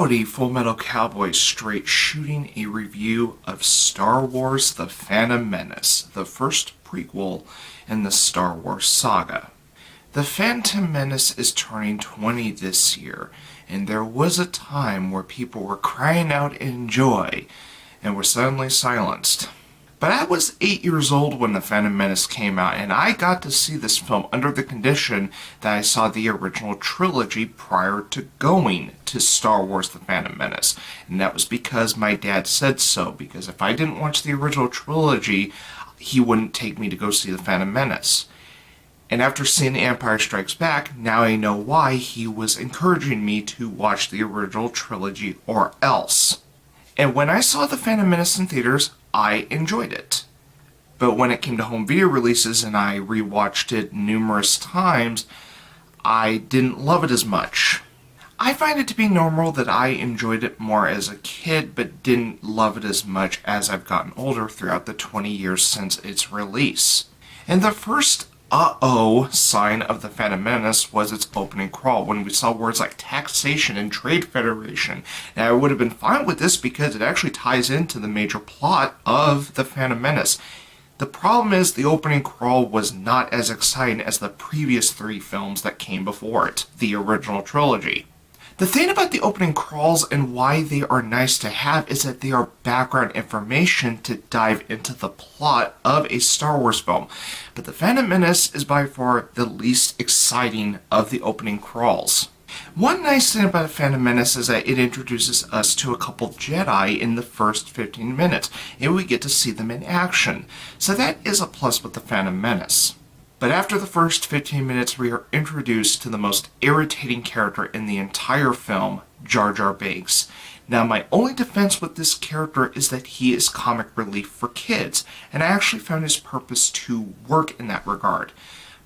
Howdy, Full Metal Cowboy straight shooting a review of Star Wars The Phantom Menace, the first prequel in the Star Wars saga. The Phantom Menace is turning 20 this year, and there was a time where people were crying out in joy and were suddenly silenced. But I was 8 years old when The Phantom Menace came out, and I got to see this film under the condition that I saw the original trilogy prior to going to Star Wars The Phantom Menace. And that was because my dad said so, because if I didn't watch the original trilogy, he wouldn't take me to go see The Phantom Menace. And after seeing The Empire Strikes Back, now I know why he was encouraging me to watch the original trilogy or else. And when I saw The Phantom Menace in theaters, I enjoyed it. But when it came to home video releases and I rewatched it numerous times, I didn't love it as much. I find it to be normal that I enjoyed it more as a kid, but didn't love it as much as I've gotten older throughout the 20 years since its release. And the first sign of The Phantom Menace was its opening crawl, when we saw words like taxation and trade federation. Now, I would have been fine with this because it actually ties into the major plot of The Phantom Menace. The problem is the opening crawl was not as exciting as the previous 3 films that came before it, the original trilogy. The thing about the opening crawls and why they are nice to have is that they are background information to dive into the plot of a Star Wars film. But The Phantom Menace is by far the least exciting of the opening crawls. One nice thing about The Phantom Menace is that it introduces us to a couple Jedi in the first 15 minutes, and we get to see them in action. So that is a plus with The Phantom Menace. But after the first 15 minutes, we are introduced to the most irritating character in the entire film, Jar Jar Binks. Now, my only defense with this character is that he is comic relief for kids, and I actually found his purpose to work in that regard.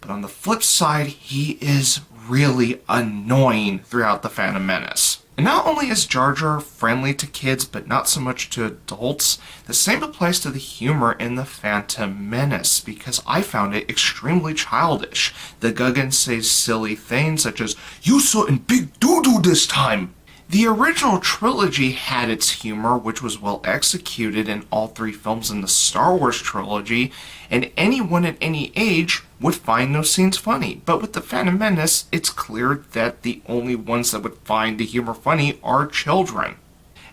But on the flip side, he is really annoying throughout The Phantom Menace. And not only is Jar Jar friendly to kids, but not so much to adults, the same applies to the humor in The Phantom Menace, because I found it extremely childish. The Guggins say silly things such as, "You saw in big doo-doo this time!" The original trilogy had its humor, which was well executed in all 3 films in the Star Wars trilogy, and anyone at any age would find those scenes funny. But with The Phantom Menace, it's clear that the only ones that would find the humor funny are children.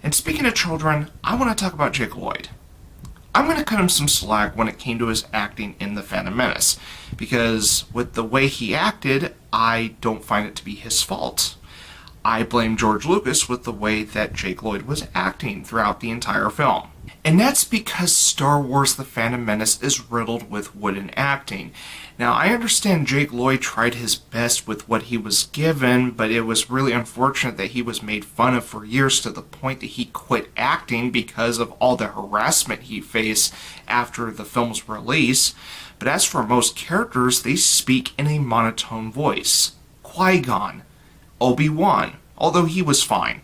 And speaking of children, I want to talk about Jake Lloyd. I'm going to cut him some slack when it came to his acting in The Phantom Menace, because with the way he acted, I don't find it to be his fault. I blame George Lucas with the way that Jake Lloyd was acting throughout the entire film. And that's because Star Wars The Phantom Menace is riddled with wooden acting. Now, I understand Jake Lloyd tried his best with what he was given, but it was really unfortunate that he was made fun of for years to the point that he quit acting because of all the harassment he faced after the film's release. But as for most characters, they speak in a monotone voice. Qui-Gon, Obi-Wan, although he was fine.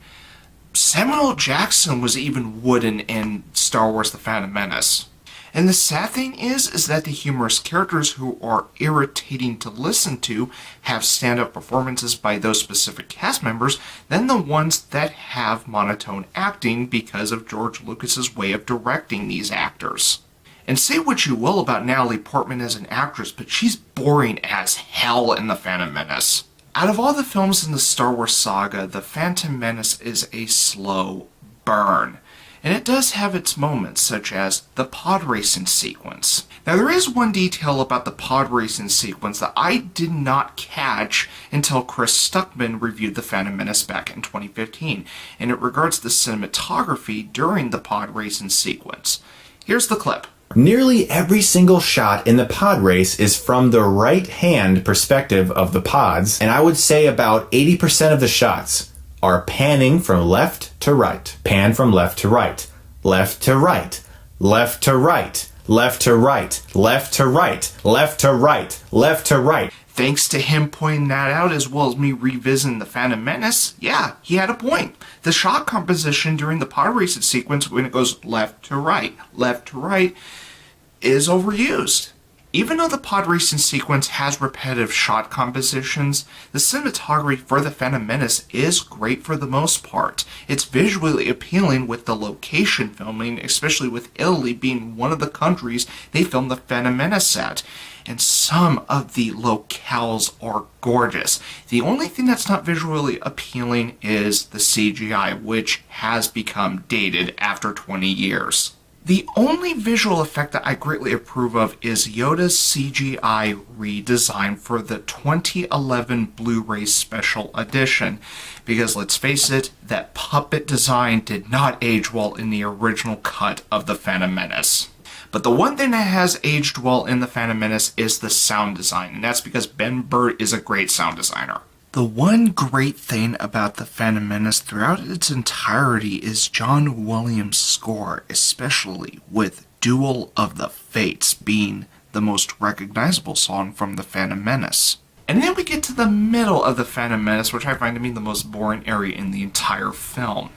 Samuel L. Jackson was even wooden in Star Wars The Phantom Menace. And the sad thing is that the humorous characters who are irritating to listen to have stand-up performances by those specific cast members than the ones that have monotone acting because of George Lucas's way of directing these actors. And say what you will about Natalie Portman as an actress, but she's boring as hell in The Phantom Menace. Out of all the films in the Star Wars saga, The Phantom Menace is a slow burn. And it does have its moments, such as the pod racing sequence. Now, there is one detail about the pod racing sequence that I did not catch until Chris Stuckman reviewed The Phantom Menace back in 2015, and it regards the cinematography during the pod racing sequence. Here's the clip. Nearly every single shot in the pod race is from the right-hand perspective of the pods, and I would say about 80% of the shots are panning from left to right. Pan from left to right. Left to right. Left to right. Left to right. Left to right. Left to right. Left to right. Thanks to him pointing that out as well as me revisiting The Phantom Menace, yeah, he had a point. The shot composition during the pod racing sequence when it goes left to right is overused. Even though the pod racing sequence has repetitive shot compositions, the cinematography for The Phantom Menace is great for the most part. It's visually appealing with the location filming, especially with Italy being one of the countries they filmed The Phantom Menace at. And some of the locales are gorgeous. The only thing that's not visually appealing is the CGI, which has become dated after 20 years. The only visual effect that I greatly approve of is Yoda's CGI redesign for the 2011 Blu-ray Special Edition. Because let's face it, that puppet design did not age well in the original cut of The Phantom Menace. But the one thing that has aged well in The Phantom Menace is the sound design, and that's because Ben Burtt is a great sound designer. The one great thing about The Phantom Menace throughout its entirety is John Williams' score, especially with Duel of the Fates being the most recognizable song from The Phantom Menace. And then we get to the middle of The Phantom Menace, which I find to be the most boring area in the entire film.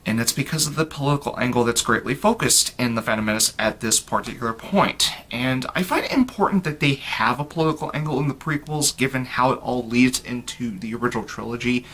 And it's because of the political angle that's greatly focused in The Phantom Menace at this particular point. And I find it important that they have a political angle in the prequels, given how it all leads into the original trilogy.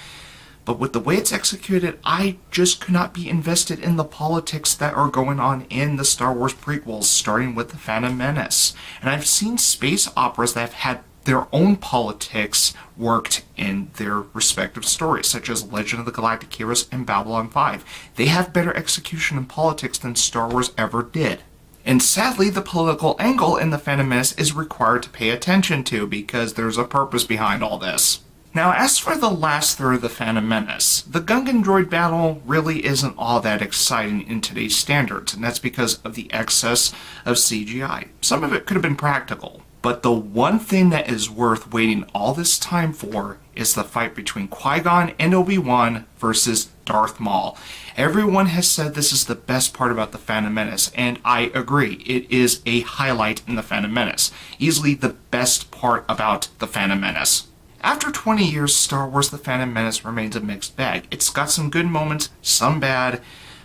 But with the way it's executed, I just could not be invested in the politics that are going on in the Star Wars prequels, starting with The Phantom Menace. And I've seen space operas that have had their own politics worked in their respective stories, such as Legend of the Galactic Heroes and Babylon 5. They have better execution in politics than Star Wars ever did. And sadly, the political angle in The Phantom Menace is required to pay attention to, because there's a purpose behind all this. Now, as for the last third of The Phantom Menace, the Gungan droid battle really isn't all that exciting in today's standards, and that's because of the excess of CGI. Some of it could have been practical. But the one thing that is worth waiting all this time for is the fight between Qui-Gon and Obi-Wan versus Darth Maul. Everyone has said this is the best part about The Phantom Menace, and I agree. It is a highlight in The Phantom Menace. Easily the best part about The Phantom Menace. After 20 years, Star Wars The Phantom Menace remains a mixed bag. It's got some good moments, some bad,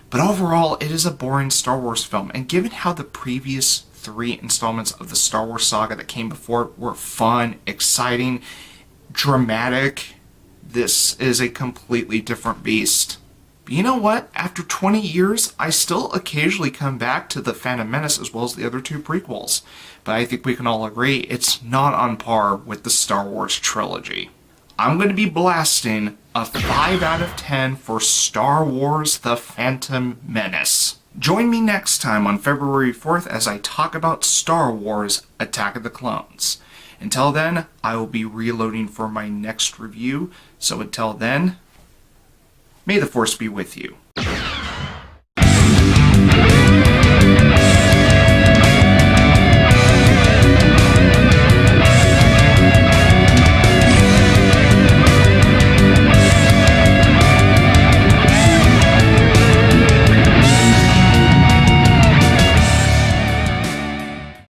but overall it is a boring Star Wars film, and given how the previous 3 installments of the Star Wars saga that came before were fun, exciting, dramatic, this is a completely different beast. But you know what? After 20 years, I still occasionally come back to The Phantom Menace as well as the other 2 prequels. But I think we can all agree it's not on par with the Star Wars trilogy. I'm going to be blasting a 5 out of 10 for Star Wars The Phantom Menace. Join me next time on February 4th as I talk about Star Wars Attack of the Clones. Until then, I will be reloading for my next review, so until then, may the Force be with you.